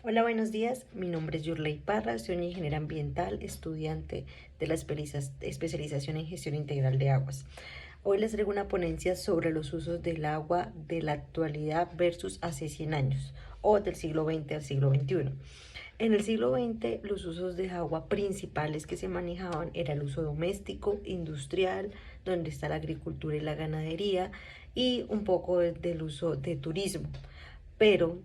Hola, buenos días. Mi nombre es Yurley Parra, soy una ingeniera ambiental, estudiante de la especialización en gestión integral de aguas. Hoy les traigo una ponencia sobre los usos del agua de la actualidad versus hace 100 años o del siglo XX al siglo XXI. En el siglo XX, los usos de agua principales que se manejaban era el uso doméstico, industrial, donde está la agricultura y la ganadería, y un poco del uso de turismo. Pero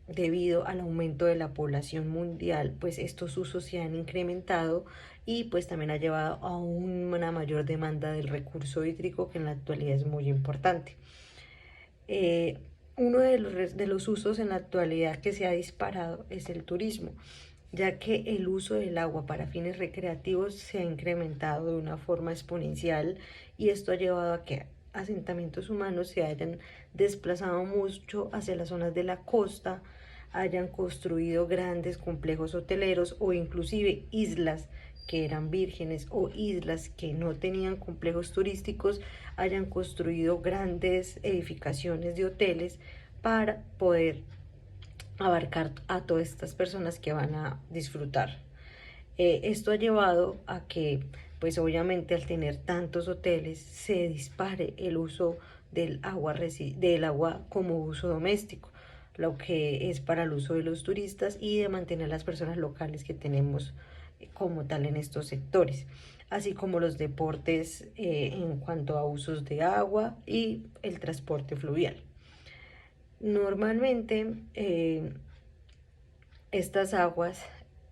debido al aumento de la población mundial, pues estos usos se han incrementado y pues también ha llevado a una mayor demanda del recurso hídrico, que en la actualidad es muy importante. Eh, Uno de los usos en la actualidad que se ha disparado es el turismo, ya que el uso del agua para fines recreativos se ha incrementado de una forma exponencial, y esto ha llevado a que asentamientos humanos se hayan desplazado mucho hacia las zonas de la costa, hayan construido grandes complejos hoteleros o inclusive islas que eran vírgenes o islas que no tenían complejos turísticos, hayan construido grandes edificaciones de hoteles para poder abarcar a todas estas personas que van a disfrutar. Esto ha llevado a que, pues obviamente al tener tantos hoteles, se dispare el uso del agua como uso doméstico, lo que es para el uso de los turistas y de mantener las personas locales que tenemos como tal en estos sectores, así como los deportes en cuanto a usos de agua y el transporte fluvial. Normalmente estas aguas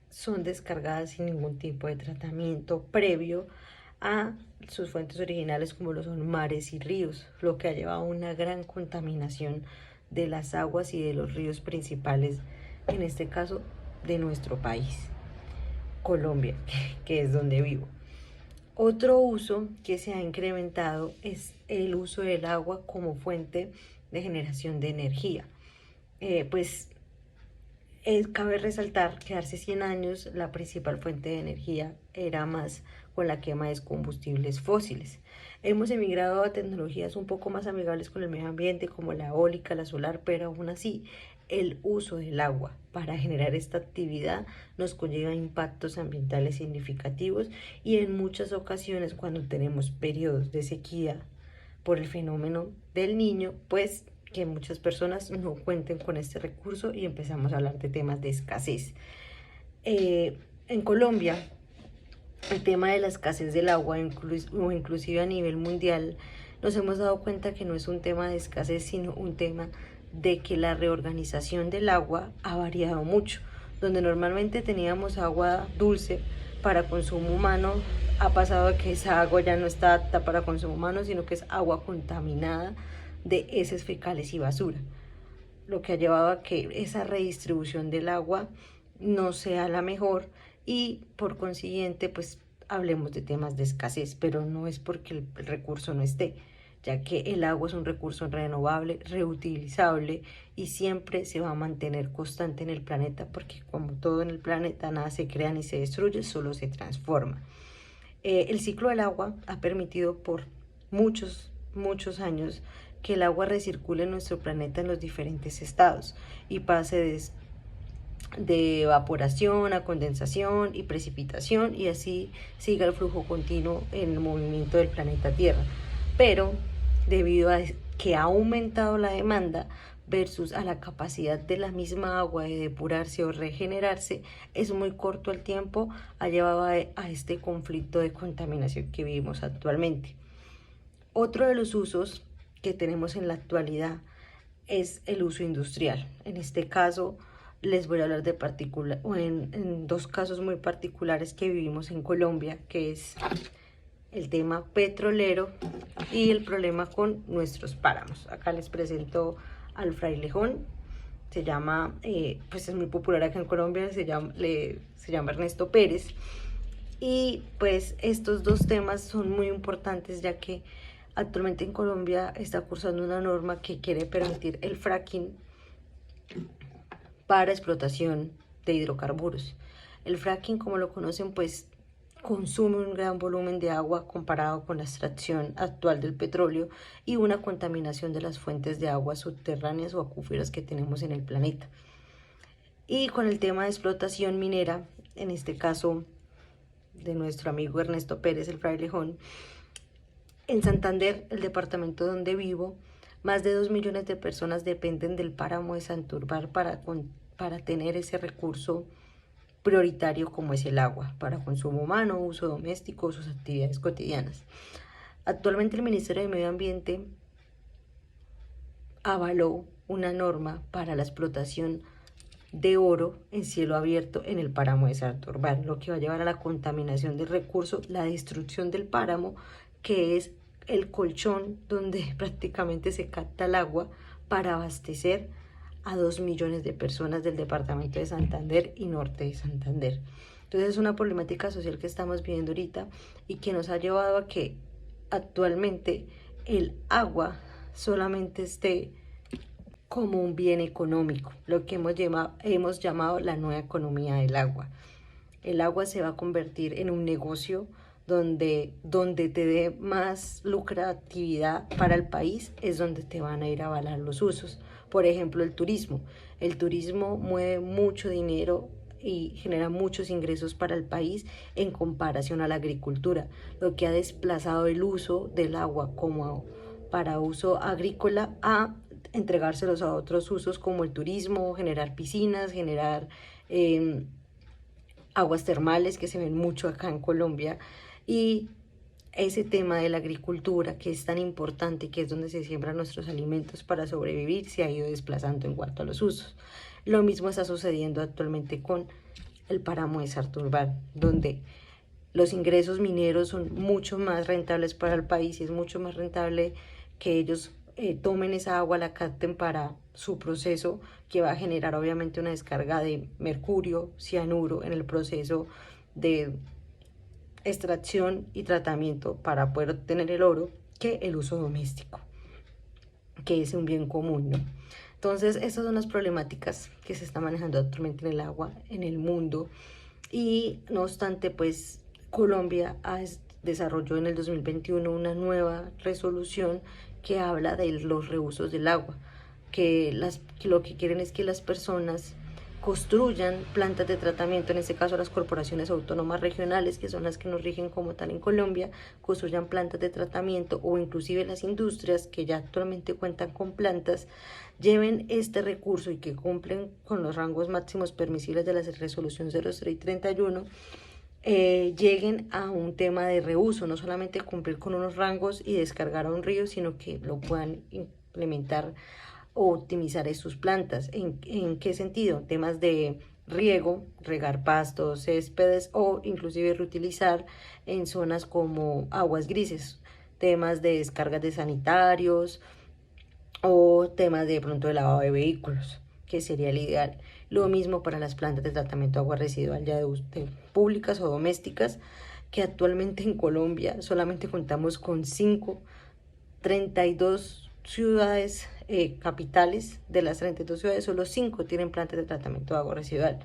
son descargadas sin ningún tipo de tratamiento previo a sus fuentes originales, como lo son mares y ríos, lo que ha llevado a una gran contaminación de las aguas y de los ríos principales, en este caso de nuestro país, Colombia, que es donde vivo. Otro uso que se ha incrementado es el uso del agua como fuente de generación de energía. Pues Cabe resaltar que hace 100 años la principal fuente de energía era más con la quema de combustibles fósiles. Hemos emigrado a tecnologías un poco más amigables con el medio ambiente, como la eólica, la solar, pero aún así el uso del agua para generar esta actividad nos conlleva impactos ambientales significativos, y en muchas ocasiones cuando tenemos periodos de sequía por el fenómeno del niño, pues que muchas personas no cuenten con este recurso y empezamos a hablar de temas de escasez. En Colombia, el tema de la escasez del agua, o inclusive a nivel mundial, nos hemos dado cuenta que no es un tema de escasez, sino un tema de que la reorganización del agua ha variado mucho. Donde normalmente teníamos agua dulce para consumo humano, ha pasado a que esa agua ya no está apta para consumo humano, sino que es agua contaminada de heces fecales y basura, lo que ha llevado a que esa redistribución del agua no sea la mejor, y por consiguiente pues hablemos de temas de escasez, pero no es porque el recurso no esté, ya que el agua es un recurso renovable, reutilizable, y siempre se va a mantener constante en el planeta, porque como todo en el planeta, nada se crea ni se destruye, solo se transforma. El ciclo del agua ha permitido por muchos años que el agua recircule en nuestro planeta en los diferentes estados y pase de evaporación a condensación y precipitación, y así siga el flujo continuo en el movimiento del planeta Tierra. Pero debido a que ha aumentado la demanda versus a la capacidad de la misma agua de depurarse o regenerarse, es muy corto el tiempo, ha llevado a este conflicto de contaminación que vivimos actualmente. Otro de los usos que tenemos en la actualidad es el uso industrial. En este caso les voy a hablar de particular, o en dos casos muy particulares que vivimos en Colombia, que es el tema petrolero y el problema con nuestros páramos. Acá les presento al frailejón. Se llama, pues es muy popular acá en Colombia, se llama Ernesto Pérez. Y pues estos dos temas son muy importantes, ya que actualmente en Colombia está cursando una norma que quiere permitir el fracking para explotación de hidrocarburos. El fracking, como lo conocen, pues consume un gran volumen de agua comparado con la extracción actual del petróleo y una contaminación de las fuentes de agua subterráneas o acuíferas que tenemos en el planeta. Y con el tema de explotación minera, en este caso de nuestro amigo Ernesto Pérez, el frailejón, en Santander, el departamento donde vivo, más de 2 millones de personas dependen del páramo de Santurbar para tener ese recurso prioritario como es el agua, para consumo humano, uso doméstico, sus actividades cotidianas. Actualmente el Ministerio de Medio Ambiente avaló una norma para la explotación de oro en cielo abierto en el páramo de Santurbar, lo que va a llevar a la contaminación del recurso, la destrucción del páramo, que es el colchón donde prácticamente se capta el agua para abastecer a 2 millones de personas del departamento de Santander y norte de Santander. Entonces es una problemática social que estamos viviendo ahorita y que nos ha llevado a que actualmente el agua solamente esté como un bien económico, lo que hemos llamado la nueva economía del agua. El agua se va a convertir en un negocio donde te dé más lucratividad para el país, es donde te van a ir a avalar los usos. Por ejemplo, el turismo. El turismo mueve mucho dinero y genera muchos ingresos para el país en comparación a la agricultura, lo que ha desplazado el uso del agua como para uso agrícola a entregárselos a otros usos como el turismo, generar piscinas, generar aguas termales que se ven mucho acá en Colombia, y ese tema de la agricultura que es tan importante y que es donde se siembran nuestros alimentos para sobrevivir se ha ido desplazando en cuanto a los usos. Lo mismo está sucediendo actualmente con el páramo de Santurbar, donde los ingresos mineros son mucho más rentables para el país y es mucho más rentable que ellos tomen esa agua, la capten para su proceso, que va a generar obviamente una descarga de mercurio, cianuro en el proceso de extracción y tratamiento para poder obtener el oro, que el uso doméstico, que es un bien común, ¿no? Entonces, estas son las problemáticas que se están manejando actualmente en el agua en el mundo y no obstante, pues Colombia desarrolló en el 2021 una nueva resolución que habla de los reusos del agua, que lo que quieren es que las personas construyan plantas de tratamiento, en este caso las corporaciones autónomas regionales, que son las que nos rigen como tal en Colombia, construyan plantas de tratamiento o inclusive las industrias que ya actualmente cuentan con plantas, lleven este recurso y que cumplen con los rangos máximos permisibles de la resolución 0331, lleguen a un tema de reuso, no solamente cumplir con unos rangos y descargar a un río, sino que lo puedan implementar o optimizar sus plantas. ¿En qué sentido? Temas de riego, regar pastos, céspedes o inclusive reutilizar en zonas como aguas grises, temas de descargas de sanitarios o temas de pronto de lavado de vehículos, que sería el ideal. Lo mismo para las plantas de tratamiento de agua residual ya de públicas o domésticas, que actualmente en Colombia solamente contamos con 32 ciudades capitales. De las 32 ciudades, solo 5 tienen plantas de tratamiento de agua residual,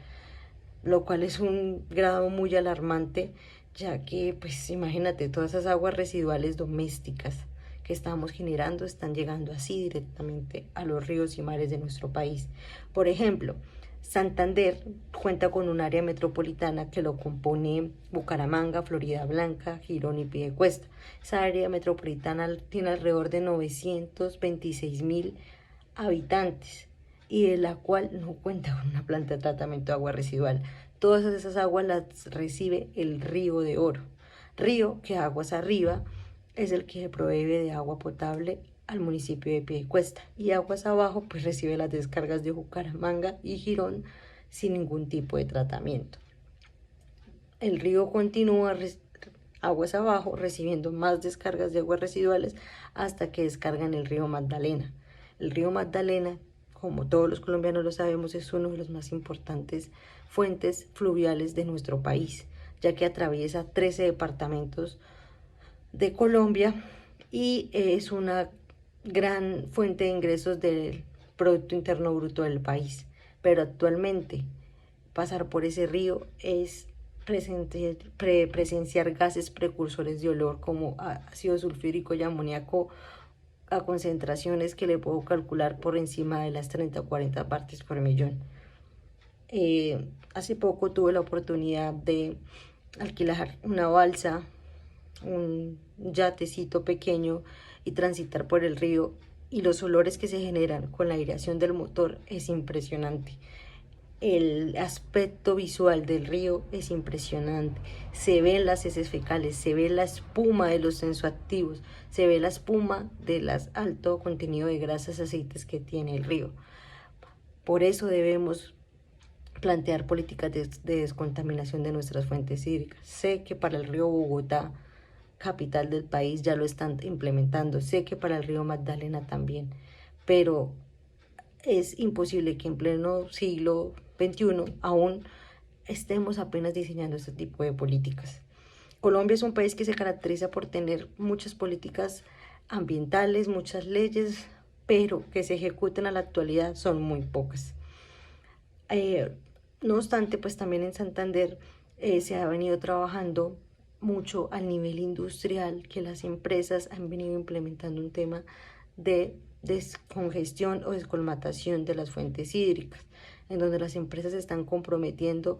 lo cual es un grado muy alarmante, ya que, pues imagínate, todas esas aguas residuales domésticas que estamos generando están llegando así directamente a los ríos y mares de nuestro país. Por ejemplo, Santander cuenta con un área metropolitana que lo compone Bucaramanga, Florida Blanca, Girón y Piedecuesta. Esa área metropolitana tiene alrededor de 926.000 habitantes y de la cual no cuenta con una planta de tratamiento de agua residual. Todas esas aguas las recibe el Río de Oro, río que aguas arriba es el que provee de agua potable al municipio de Piedecuesta, y aguas abajo pues recibe las descargas de Bucaramanga y Girón sin ningún tipo de tratamiento. El río continúa aguas abajo recibiendo más descargas de aguas residuales hasta que descarga en el río Magdalena. El río Magdalena, como todos los colombianos lo sabemos, es uno de los más importantes fuentes fluviales de nuestro país, ya que atraviesa 13 departamentos de Colombia y es una gran fuente de ingresos del Producto Interno Bruto del país. Pero actualmente pasar por ese río es presenciar gases precursores de olor como ácido sulfúrico y amoníaco a concentraciones que le puedo calcular por encima de las 30 o 40 partes por millón. Hace poco tuve la oportunidad de alquilar una balsa, un yatecito pequeño y transitar por el río, y los olores que se generan con la aireación del motor es impresionante. El aspecto visual del río es impresionante. Se ven las heces fecales, se ve la espuma de los tensoactivos, se ve la espuma del alto contenido de grasas, aceites que tiene el río. Por eso debemos plantear políticas de descontaminación de nuestras fuentes hídricas. Sé que para el río Bogotá, capital del país, ya lo están implementando. Sé que para el río Magdalena también, pero es imposible que en pleno siglo XXI aún estemos apenas diseñando este tipo de políticas. Colombia es un país que se caracteriza por tener muchas políticas ambientales, muchas leyes, pero que se ejecuten a la actualidad son muy pocas. No obstante, pues también en Santander se ha venido trabajando mucho al nivel industrial, que las empresas han venido implementando un tema de descongestión o descolmatación de las fuentes hídricas, en donde las empresas se están comprometiendo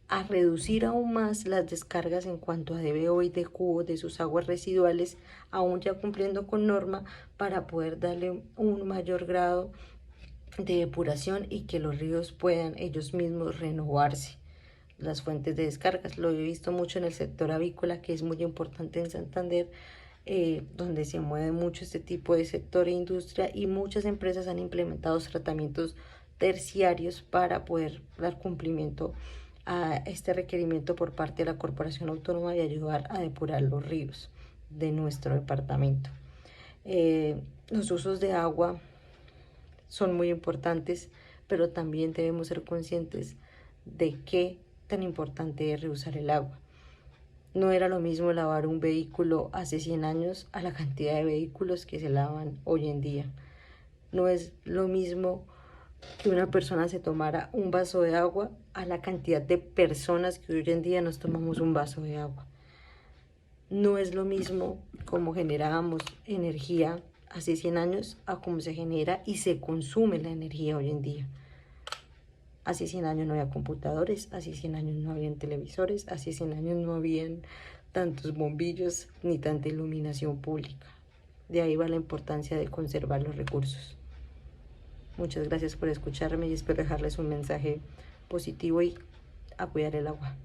a reducir aún más las descargas en cuanto a DBO y DQ de sus aguas residuales, aún ya cumpliendo con norma, para poder darle un mayor grado de depuración y que los ríos puedan ellos mismos renovarse. Las fuentes de descargas, lo he visto mucho en el sector avícola, que es muy importante en Santander, donde se mueve mucho este tipo de sector e industria, y muchas empresas han implementado tratamientos terciarios para poder dar cumplimiento a este requerimiento por parte de la Corporación Autónoma de ayudar a depurar los ríos de nuestro departamento. Los usos de agua son muy importantes, pero también debemos ser conscientes de qué tan importante es reusar el agua. No era lo mismo lavar un vehículo hace 100 años a la cantidad de vehículos que se lavan hoy en día. No es lo mismo que una persona se tomara un vaso de agua a la cantidad de personas que hoy en día nos tomamos un vaso de agua. No es lo mismo como generábamos energía hace 100 años a cómo se genera y se consume la energía hoy en día. Hace 100 años no había computadores, hace 100 años no habían televisores, hace 100 años no habían tantos bombillos ni tanta iluminación pública. De ahí va la importancia de conservar los recursos. Muchas gracias por escucharme y espero dejarles un mensaje positivo y apoyar el agua.